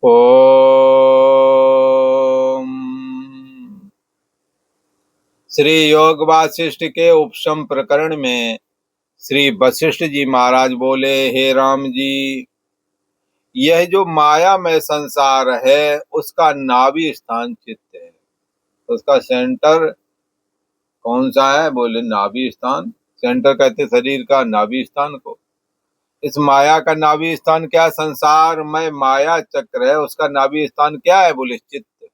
ओम। श्री योग वासिष्ठ के उपशम प्रकरण में श्री वशिष्ठ जी महाराज बोले, हे राम जी, यह जो माया में संसार है उसका नाभि स्थान चित्त है। उसका सेंटर कौन सा है? बोले नाभि स्थान। सेंटर कहते शरीर का नाभि स्थान को। इस माया का नाभि स्थान क्या? संसार में माया चक्र है, उसका नाभि स्थान क्या है? बोले चित्त।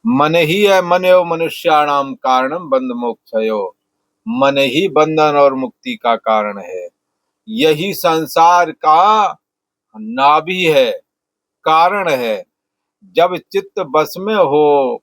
मन ही है, मन एवं मनुष्याणाम कारणम बंध मोक्षयो। मन ही बंधन और मुक्ति का कारण है। यही संसार का नाभि है, कारण है। जब चित्त बस में हो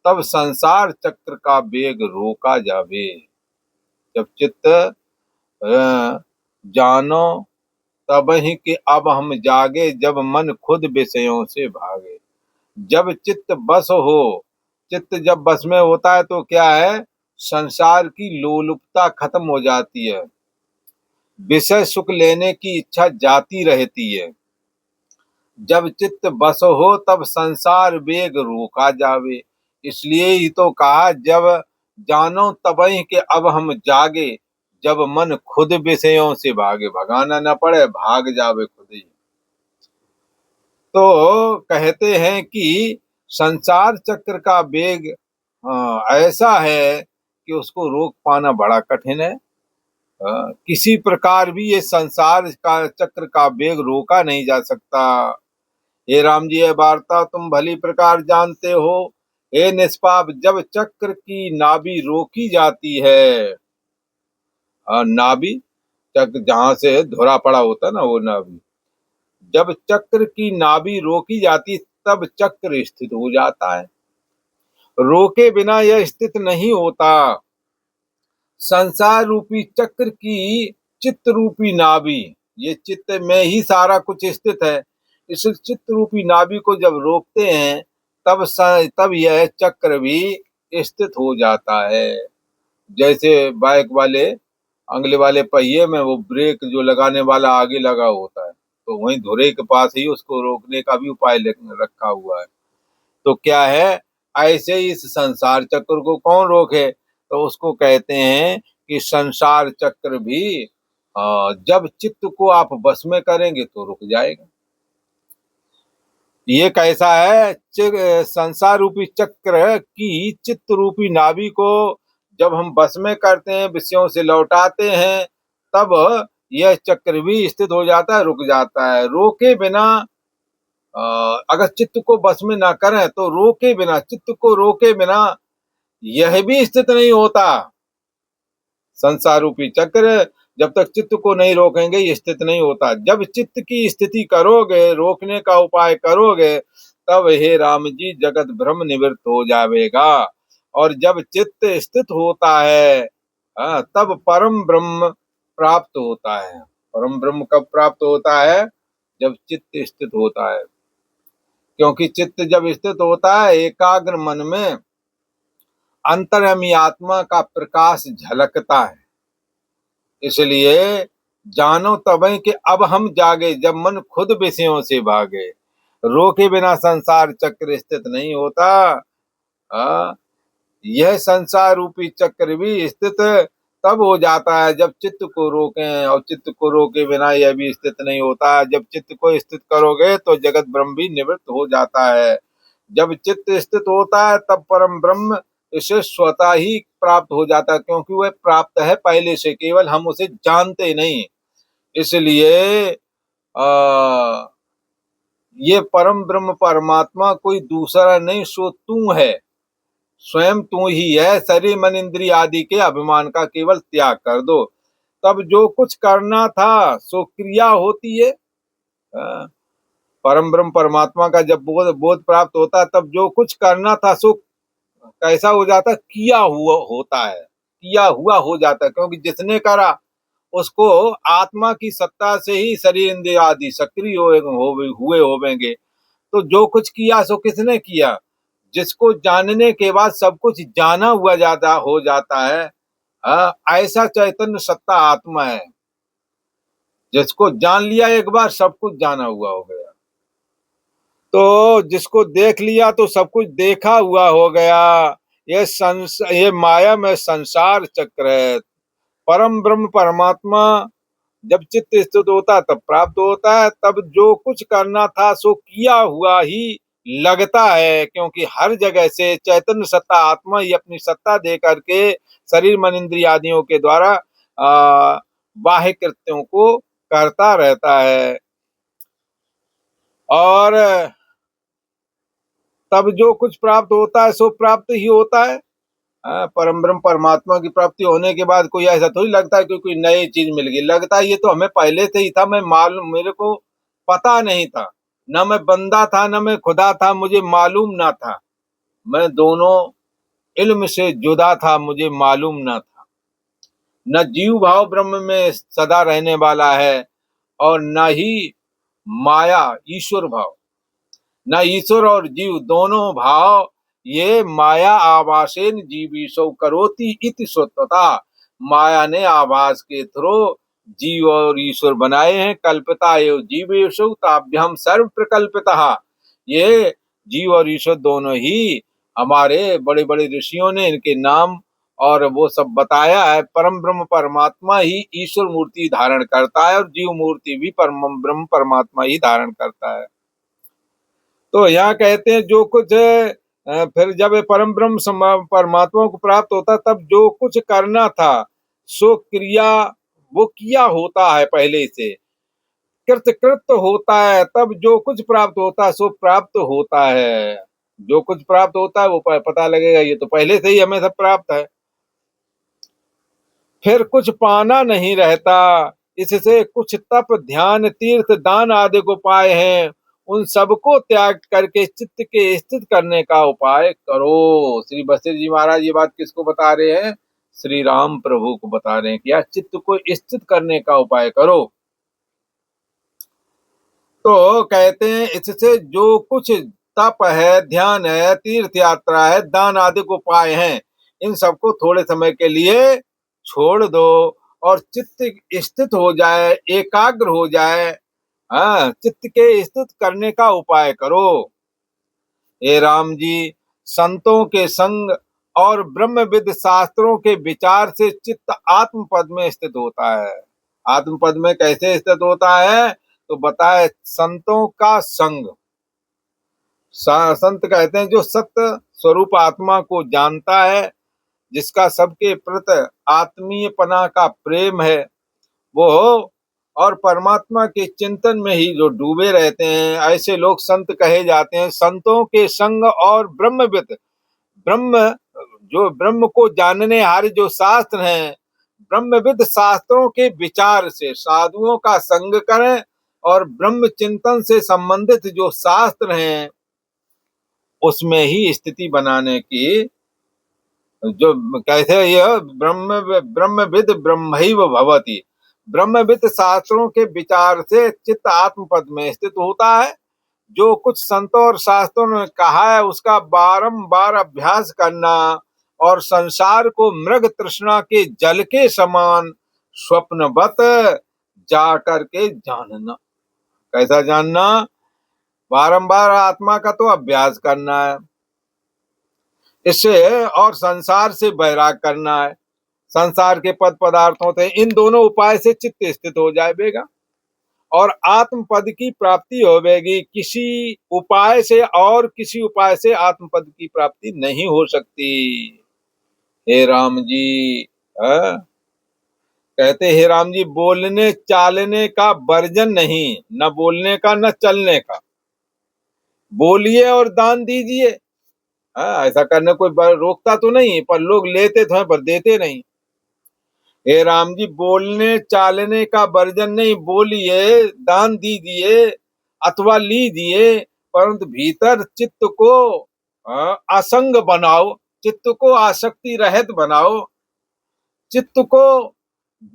तब संसार चक्र का वेग रोका जावे। जब चित्त जानो तब ही कि अब हम जागे, जब मन खुद विषयों से भागे। जब चित्त बस हो, चित्त जब बस में होता है तो क्या है? संसार की लोलुपता खत्म हो जाती है, विषय सुख लेने की इच्छा जाती रहती है। जब चित्त बस हो तब संसार वेग रोका जावे। इसलिए ही तो कहा, जब जानो तबहि के अब हम जागे, जब मन खुद विषयों से भागे। भगाना न पड़े, भाग जावे खुद ही। तो कहते हैं कि संसार चक्र का वेग ऐसा है कि उसको रोक पाना बड़ा कठिन है। किसी प्रकार भी ये संसार का चक्र का वेग रोका नहीं जा सकता। हे राम जी, यह वार्ता तुम भली प्रकार जानते हो। हे निष्पाप, जब चक्र की नाभि रोकी जाती है, नाभि चक्र जहां से धुरा पड़ा होता है ना, वो नाभि, जब चक्र की नाभि रोकी जाती तब चक्र स्थित हो जाता है। रोके बिना यह स्थित नहीं होता। संसार रूपी चक्र की चित्त रूपी नाभि, ये चित्त में ही सारा कुछ स्थित है। इस चित्त रूपी नाभि को जब रोकते हैं तब यह चक्र भी स्थित हो जाता है। जैसे बाइक वाले अगले वाले पहिए में वो ब्रेक जो लगाने वाला आगे लगा होता है, तो वहीं धुरे के पास ही उसको रोकने का भी उपाय रखा हुआ है। तो क्या है, ऐसे ही इस संसार चक्र को कौन रोके? तो उसको कहते हैं कि संसार चक्र भी जब चित्त को आप बस में करेंगे तो रुक जाएगा। ये कैसा है? संसार रूपी चक्र की चित्त रूपी नाभि को जब हम बस में करते हैं, विषयों से लौटाते हैं, तब यह चक्र भी स्थित हो जाता है, रुक जाता है। रोके बिना अगर चित्त को बस में ना करें तो रोके बिना, चित्त को रोके बिना यह भी स्थित नहीं होता। संसार रूपी चक्र जब तक चित्त को नहीं रोकेंगे ये स्थित नहीं होता। जब चित्त की स्थिति करोगे, रोकने का उपाय करोगे, तब हे राम जी जगत भ्रम निवृत्त हो जाएगा। और जब चित्त स्थित होता है, तब परम ब्रह्म प्राप्त होता है। परम ब्रह्म कब प्राप्त होता है? जब चित्त स्थित होता है। क्योंकि चित्त जब स्थित होता है, एकाग्र मन में अंतर्यामी आत्मा का प्रकाश झलकता है। इसलिए जानो तबै कि अब हम जागे, जब मन खुद विषयों से भागे। रोके बिना संसार चक्र स्थित नहीं होता। यह संसार रूपी चक्र भी स्थित तब हो जाता है जब चित्त को रोकें, और चित्त को रोके बिना यह भी स्थित नहीं होता। जब चित्त को स्थित करोगे तो जगत ब्रह्म भी निवृत्त हो जाता है। जब चित्त स्थित होता है तब परम ब्रह्म इसे स्वतः ही प्राप्त हो जाता है, क्योंकि वह प्राप्त है पहले से, केवल हम उसे जानते नहीं। इसलिए ये परम ब्रह्म परमात्मा कोई दूसरा नहीं, सो तू है, स्वयं तू ही है। शरीर मन इंद्रिय आदि के अभिमान का केवल त्याग कर दो, तब जो कुछ करना था सो क्रिया होती है। परम ब्रह्म परमात्मा का जब बोध प्राप्त होता है, तब जो कुछ करना था सो कैसा हो जाता है? किया हुआ होता है, किया हुआ हो जाता है। क्योंकि जिसने करा उसको आत्मा की सत्ता से ही शरीर इंद्रिय आदि सक्रिय हुए होवेंगे। तो जो कुछ किया सो किसने किया? जिसको जानने के बाद सब कुछ जाना हुआ जाता हो जाता है। ऐसा चैतन्य सत्ता आत्मा है, जिसको जान लिया एक बार सब कुछ जाना हुआ हो गया। तो जिसको देख लिया तो सब कुछ देखा हुआ हो गया। ये माया में संसार चक्र है। परम ब्रह्म परमात्मा जब चित्त स्थित होता है तब प्राप्त होता है। तब जो कुछ करना था सो किया हुआ ही लगता है, क्योंकि हर जगह से चैतन्य सत्ता आत्मा ही अपनी सत्ता दे करके शरीर मन इंद्रिय आदियों के द्वारा बाह्य कृत्यों को करता रहता है। और तब जो कुछ प्राप्त होता है सो प्राप्त ही होता है। परम ब्रह्म परमात्मा की प्राप्ति होने के बाद कोई ऐसा थोड़ी लगता है कि कोई नई चीज मिल गई। लगता है ये तो हमें पहले से ही था, मैं मालूम, मेरे को पता नहीं था, न मैं बंदा था न मैं खुदा था, मुझे मालूम ना था। मैं दोनों इल्म से जुदा था, मुझे मालूम ना था। न जीव भाव ब्रह्म में सदा रहने वाला है और न ही माया ईश्वर भाव। न ईश्वर और जीव दोनों भाव ये माया आभासेन जीवीशौ करोति इति स्वतः। माया ने आभास के थ्रू जीव और ईश्वर बनाए हैं। कल्पिता एवं जीवेशौ ताभ्याम सर्व प्रकल्पिता। ये जीव और ईश्वर दोनों ही हमारे बड़े बड़े ऋषियों ने इनके नाम और वो सब बताया है। परम ब्रह्म परमात्मा ही ईश्वर मूर्ति धारण करता है और जीव मूर्ति भी परम ब्रह्म परमात्मा ही धारण करता है। तो यहाँ कहते हैं जो कुछ फिर जब परम ब्रह्म परमात्मा को प्राप्त होता तब जो कुछ करना था सो क्रिया वो किया होता है पहले से, कृत होता है। तब जो कुछ प्राप्त होता है सो प्राप्त होता है। जो कुछ प्राप्त होता है वो पता लगेगा ये तो पहले से ही हमें सब प्राप्त है। फिर कुछ पाना नहीं रहता। इससे कुछ तप ध्यान तीर्थ दान आदि को पाए हैं, उन सबको त्याग करके चित्त के स्थित करने का उपाय करो। श्री बसंत जी महाराज ये बात किसको बता रहे हैं? श्री राम प्रभु को बता रहे हैं कि यार चित्त को स्थित करने का उपाय करो। तो कहते हैं इससे जो कुछ तप है, ध्यान है, तीर्थ यात्रा है, दान आदि को पाए हैं, इन सबको थोड़े समय के लिए छोड़ दो और चित्त स्थित हो जाए, एकाग्र हो जाए। हाँ, चित्त के स्थित करने का उपाय करो। हे राम जी, संतों के संग और ब्रह्मविद शास्त्रों के विचार से चित्त आत्म पद में स्थित होता है। आत्म पद में कैसे स्थित होता है? तो बताए संतों का संग। संत कहते हैं जो सत्य स्वरूप आत्मा को जानता है, जिसका सबके प्रति आत्मीय पना का प्रेम है, वो और परमात्मा के चिंतन में ही जो डूबे रहते हैं, ऐसे लोग संत कहे जाते हैं। संतों के संग और ब्रह्मविद, ब्रह्म जो ब्रह्म को जानने हारे जो शास्त्र हैं, ब्रह्मविद शास्त्रों के विचार से साधुओं का संग करें और ब्रह्म चिंतन से संबंधित जो शास्त्र हैं उसमें ही स्थिति बनाने की जो कहते हैं यह ब्रह्मविद ब्रह्मैव भवति। ब्रह्मविद शास्त्रों के विचार से चित्त आत्म पद में स्थित होता है। जो कुछ संतों और शास्त्रों ने कहा है उसका बारंबार अभ्यास करना और संसार को मृग तृष्णा के जल के समान स्वप्नवत जा करके जानना। कैसा जानना? बारंबार आत्मा का तो अभ्यास करना है, इससे और संसार से बैराग करना है। संसार के पद पदार्थों से इन दोनों उपाय से चित्त स्थित हो जाएगा और आत्म पद की प्राप्ति होगी। किसी उपाय से और किसी उपाय से आत्म पद की प्राप्ति नहीं हो सकती। हे राम जी, कहते हे राम जी, बोलने चालने का वर्जन नहीं, न बोलने का न चलने का। बोलिए और दान दीजिए। ऐसा करने कोई रोकता तो नहीं, पर लोग लेते तो हैं पर देते नहीं। हे राम जी, बोलने चालने का वर्जन नहीं, बोलिए, दान दीजिए अथवा लीजिए, परंतु भीतर चित्त को असंग बनाओ, चित्त को आसक्ति रहित बनाओ। चित्त को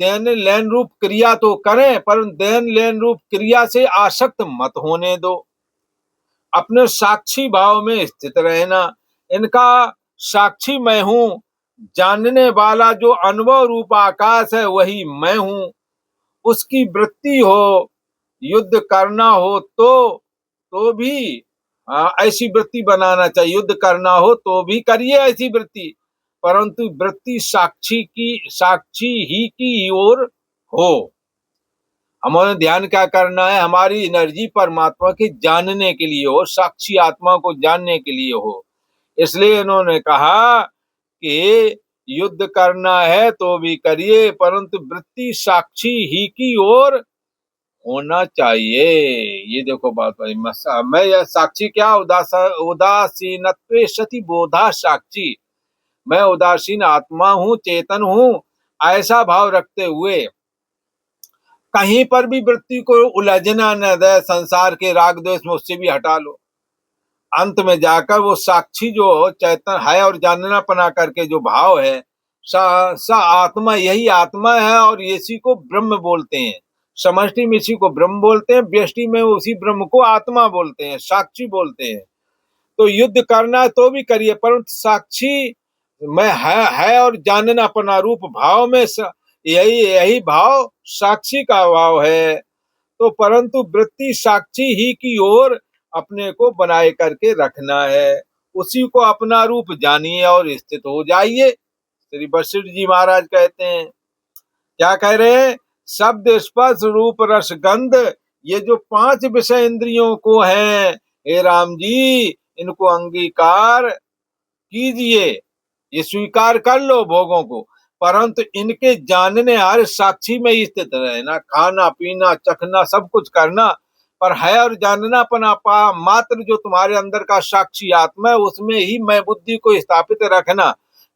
देन लेन रूप क्रिया तो करें, परंतु देन लेन रूप क्रिया से आसक्त मत होने दो। अपने साक्षी भाव में स्थित रहना। इनका साक्षी मैं हूं, जानने वाला जो अनुभव रूप आकाश है वही मैं हूं। उसकी वृत्ति हो, युद्ध करना हो तो भी ऐसी वृत्ति बनाना चाहिए। युद्ध करना हो तो भी करिए ऐसी वृत्ति, परंतु वृत्ति साक्षी ही की ओर हो। हमारे ध्यान क्या करना है, हमारी एनर्जी परमात्मा की जानने के लिए हो, साक्षी आत्मा को जानने के लिए हो। इसलिए इन्होंने कहा कि युद्ध करना है तो भी करिए, परंतु वृत्ति साक्षी ही की ओर होना चाहिए। ये देखो बात भाई, मैं यह साक्षी क्या, उदासीनत्वे सति बोधा साक्षी, मैं उदासीन आत्मा हूँ, चेतन हूँ, ऐसा भाव रखते हुए कहीं पर भी वृत्ति को उलझना न दे, संसार के राग द्वेष में उससे भी हटा लो। अंत में जाकर वो साक्षी जो चैतन्य है और जानना पना करके जो भाव है, सा आत्मा, यही आत्मा है और इसी को ब्रह्म बोलते हैं। समष्टि में इसी को ब्रह्म बोलते हैं, व्यष्टि में उसी ब्रह्म को आत्मा बोलते हैं, साक्षी बोलते हैं। तो युद्ध करना है तो भी करिए, परंतु साक्षी मैं है और जानना पना रूप भाव में यही यही भाव साक्षी का भाव है। तो परंतु वृत्ति साक्षी ही की ओर अपने को बनाए करके रखना है, उसी को अपना रूप जानिए और स्थित हो जाइए। श्री वशिष्ठ जी महाराज कहते हैं, क्या कह रहे हैं, शब्द स्पर्श रूप रस गंध, ये जो 5 विषय इंद्रियों को हैं, हे राम जी इनको अंगीकार कीजिए, ये स्वीकार कर लो भोगों को, परंतु इनके जानने हर साक्षी में ही स्थित रहना, खाना पीना चखना सब कुछ करना, पर है और जानना पना मात्र जो तुम्हारे अंदर का साक्षी आत्मा है, उसमें ही मैं बुद्धि को स्थापित रखना।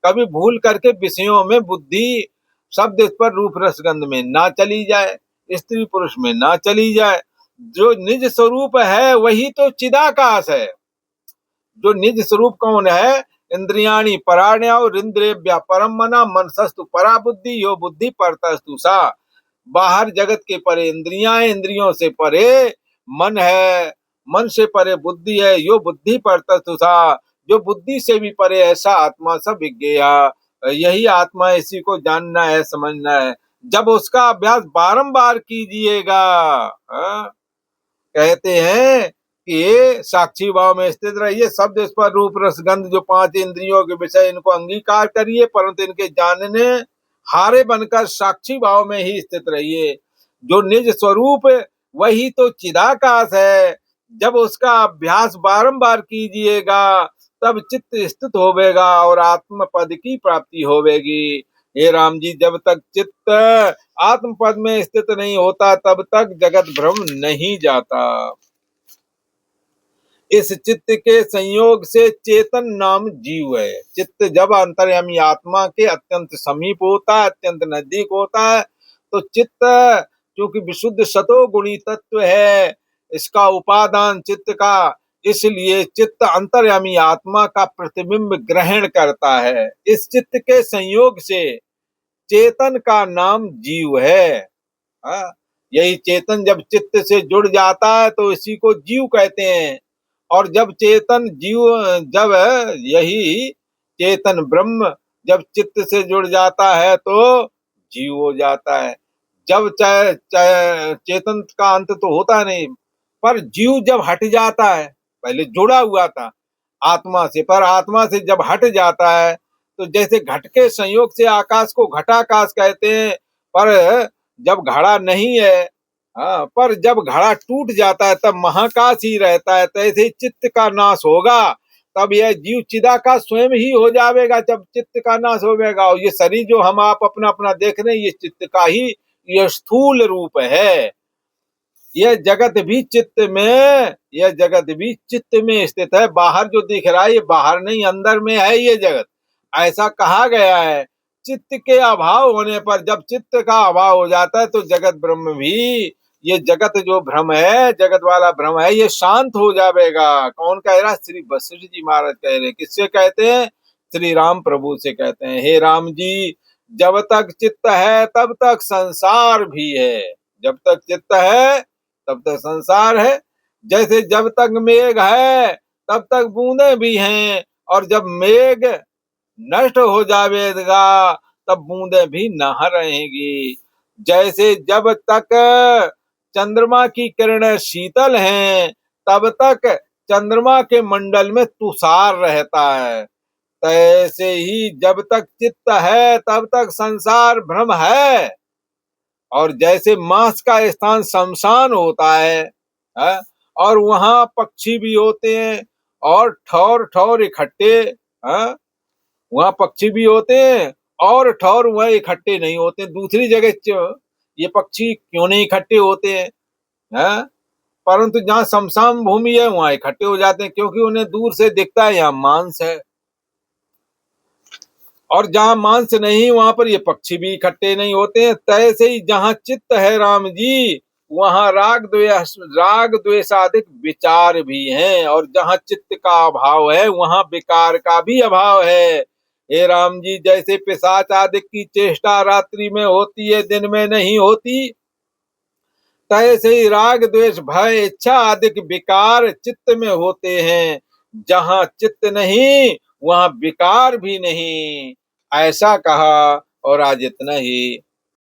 कभी भूल करके विषयों में बुद्धि शब्द पर रूप रसगंध में ना चली जाए, स्त्री पुरुष में ना चली जाए। जो निज स्वरूप है वही तो चिदाकाश है। जो निज स्वरूप कौन है, इंद्रियाणी पराण्या और इंद्रियभ्या परम मना मनसस्तु परा बुद्धि यो बुद्धि परतस्तु सा। बाहर जगत के परे इंद्रियां, इंद्रियों से परे मन है, मन से परे बुद्धि है, यो बुद्धि परतस्तु सा, जो बुद्धि से भी परे ऐसा आत्मा सब विज्ञेया, यही आत्मा, इसी को जानना है, समझना है। जब उसका अभ्यास बारंबार कीजिएगा, कहते हैं कि ये साक्षी भाव में स्थित रहिए, शब्द स्पर्श रूप रसगंध जो 5 इंद्रियों के विषय, इनको अंगीकार करिए, परंतु इनके जानने हारे बनकर साक्षी भाव में ही स्थित रहिए। जो निज स्वरूप वही तो चिदाकाश है। जब उसका अभ्यास बारंबार कीजिएगा तब चित्त स्थित होवेगा और आत्म पद की प्राप्ति होवेगी। हे राम जी, जब तक चित्त आत्म पद में स्थित नहीं होता तब तक जगत भ्रम नहीं जाता। इस चित्त के संयोग से चेतन नाम जीव है। चित्त जब अंतर्यामी आत्मा के अत्यंत समीप होता है, अत्यंत नजदीक होता है, तो चित्त क्योंकि विशुद्ध सतो गुणी तत्व है, इसका उपादान चित्त का, इसलिए चित्त अंतर्यामी आत्मा का प्रतिबिंब ग्रहण करता है। इस चित्त के संयोग से चेतन का नाम जीव है। यही चेतन जब चित्त से जुड़ जाता है तो इसी को जीव कहते हैं। और जब चेतन जीव, जब यही चेतन ब्रह्म जब चित्त से जुड़ जाता है तो जीव हो जाता है। जब चेतन का अंत तो होता नहीं, पर जीव जब हट जाता है, पहले जुड़ा हुआ था आत्मा से, पर आत्मा से जब हट जाता है तो जैसे घट के संयोग से आकाश को घटाकाश कहते हैं, पर जब घड़ा नहीं है, पर जब घड़ा टूट जाता है तब महाकाश ही रहता है। तो ऐसे चित्त का नाश होगा तब यह जीव चिदाकाश स्वयं ही हो जाएगा, जब चित्त का नाश होगा। और ये शरीर जो हम आप अपना अपना देख रहे हैं, ये चित्त का ही यह स्थूल रूप है। यह जगत भी चित्त में, यह जगत भी चित्त में स्थित है। बाहर जो दिख रहा है ये बाहर नहीं, अंदर में है ये जगत, ऐसा कहा गया है। चित्त के अभाव होने पर, जब चित्त का अभाव हो जाता है तो जगत ब्रह्म भी, ये जगत जो भ्रम है, जगत वाला भ्रम है, ये शांत हो जाएगा। कौन कह रहा है? श्री वशिष्ठ जी महाराज कह रहे हैं। किससे कहते हैं? श्री राम प्रभु से कहते हैं। हे राम जी, जब तक चित्त है तब तक संसार भी है। जब तक चित्त है तब तक संसार है। जैसे जब तक मेघ है तब तक बूंदे भी हैं, और जब मेघ नष्ट हो जाएगा तब बूंदे भी न रहेंगी। जैसे जब तक चंद्रमा की किरणें शीतल हैं तब तक चंद्रमा के मंडल में तुषार रहता है, तैसे ही जब तक चित्त है तब तक संसार भ्रम है। और जैसे मांस का स्थान शमशान होता है? और वहां पक्षी भी होते हैं और ठौर ठौर इकट्ठे, वहां पक्षी भी होते हैं और ठौर वह इकट्ठे नहीं होते। दूसरी जगह ये पक्षी क्यों नहीं इकट्ठे होते हैं? परंतु जहाँ शमशान भूमि है वहां इकट्ठे हो जाते हैं, क्योंकि उन्हें दूर से दिखता है यहाँ मांस है। और जहाँ मांस नहीं वहां पर ये पक्षी भी इकट्ठे नहीं होते हैं। तैसे ही जहाँ चित्त है राम जी, वहां राग द्वेषादिक विचार भी हैं, और जहाँ चित्त का अभाव है वहां विकार का भी अभाव है। हे राम जी, जैसे पिशाच आदि की चेष्टा रात्रि में होती है, दिन में नहीं होती, तैसे ही राग द्वेष भय इच्छा आदि विकार चित्त में होते हैं। जहाँ चित्त नहीं वहां विकार भी नहीं। ऐसा कहा और आज इतना ही।